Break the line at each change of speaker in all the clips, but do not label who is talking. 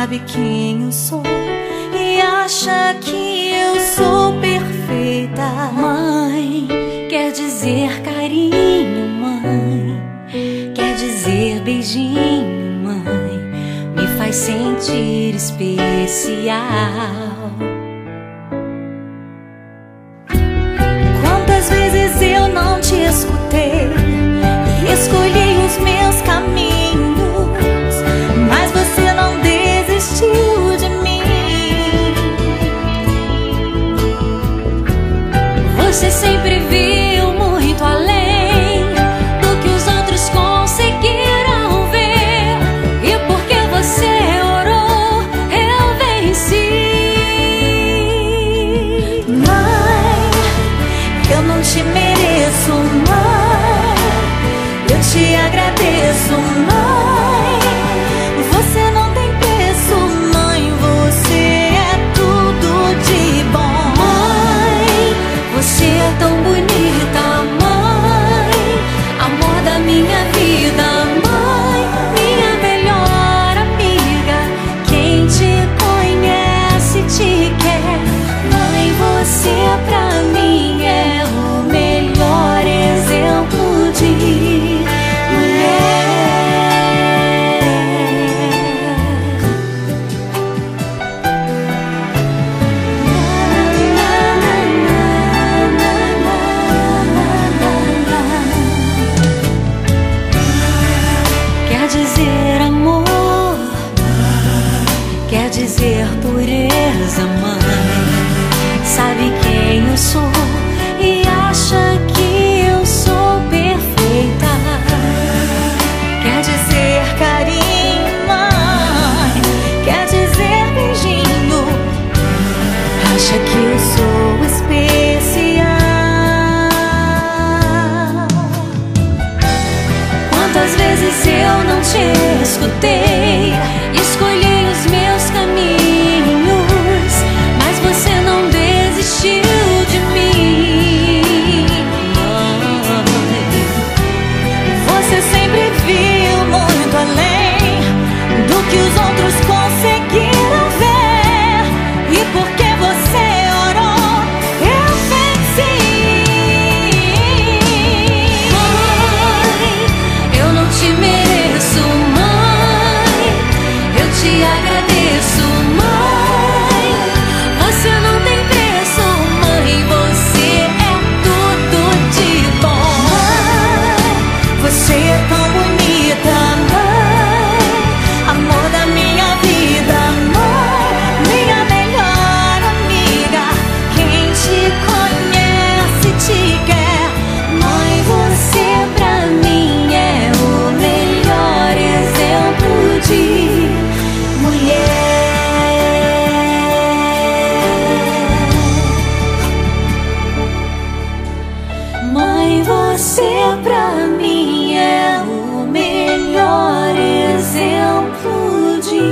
sabe quem eu sou e acha que eu sou perfeita. Mãe, quer dizer carinho, mãe, quer dizer beijinho, mãe, me faz sentir especial. Quantas vezes eu não te escutei e escolhi os meus caminhos, mas você não desistiu de mim. Você sempre viu muito além do que os outros conseguiram ver, e porque você orou, eu venci. Mãe, eu não te mereço, mãe, eu te agradeço, mãe, você não tem preço, mãe, você é tudo de bom. Mãe, você é tão bonita, mãe, amor da minha vida, mãe, minha melhor amiga, quem te conhece te quer. Mãe, você pra mim é o melhor exemplo de mulher. Quer dizer amor, quer dizer pureza, mãe, sabe quem eu sou e acha que eu sou perfeita. Quer dizer carinho, mãe, quer dizer beijinho, acha que eu sou especial. Quantas vezes eu não te escutei, escolhi os meus caminhos, mas você não desistiu de mim. Você sempre viu muito além do que os outros conseguiram ver, e porque você orou, eu venci. Mãe, eu não te mereço, mãe, eu te agradeço, mãe, você não tem preço, mãe, você é tudo de bom. Mãe, você é tão bonita, mãe, amor da minha vida, mãe, minha melhor amiga, quem te conhece te quer. Mãe, você pra mim é o melhor exemplo de mulher. Mãe, você pra mim é o melhor exemplo de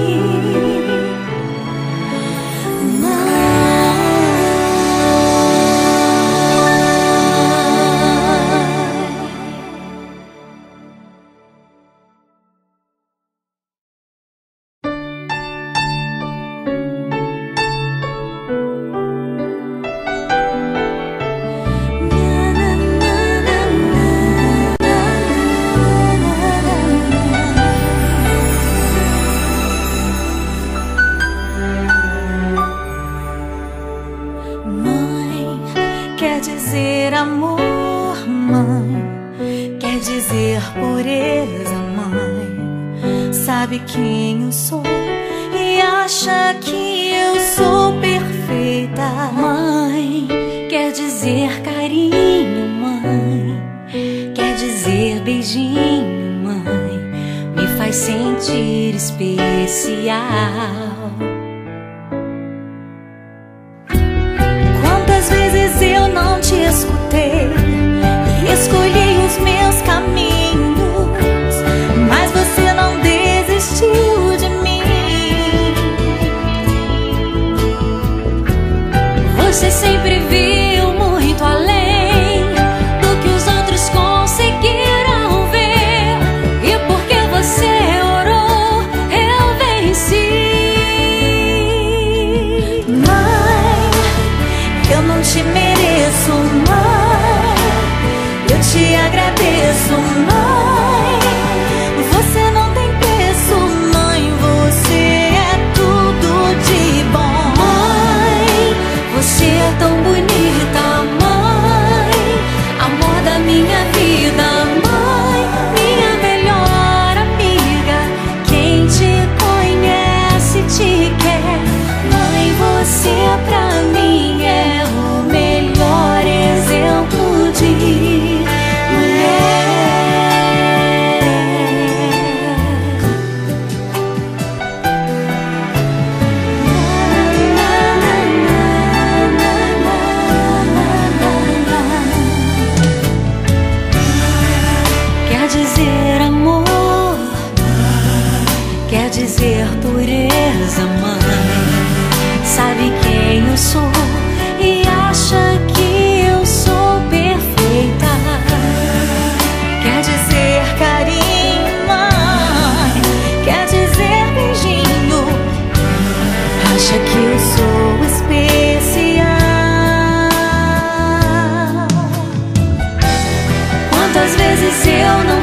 Mãe, quer dizer amor, mãe, quer dizer pureza, mãe, sabe quem eu sou e acha que eu sou perfeita. Mãe, quer dizer carinho, mãe, quer dizer beijinho, mãe, me faz sentir especial. Quantas vezes eu não te escutei e escolhi os meus caminhos, mas você não desistiu de mim. Você sempre viu muito além do que os outros conseguiram ver, e porque você orou, eu venci.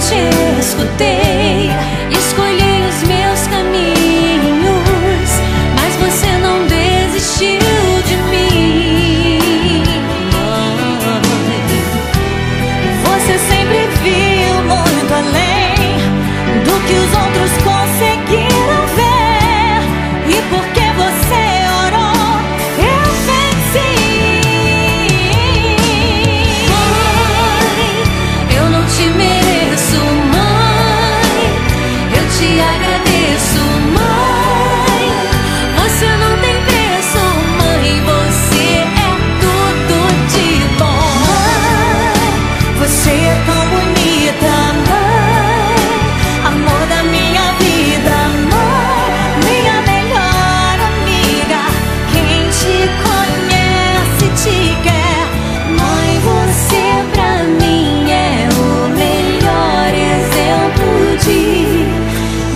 te escutei. Escolhi os meus caminhos, mas você não desistiu de mim. Você sempre viu muito além do que os outros conseguiram ver. E porque você orou, eu venci. Mãe, eu não te mereço, mãe, eu te agradeço, mãe. Você não tem preço, mãe, você é tudo de bom. Mãe, você é tão bonita, mãe, amor da minha vida, mãe, minha melhor amiga. Quem te conhece te quer. Mãe, você pra mim é o melhor exemplo de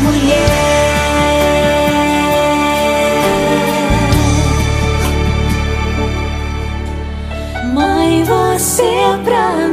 mulher. Mãe, você pra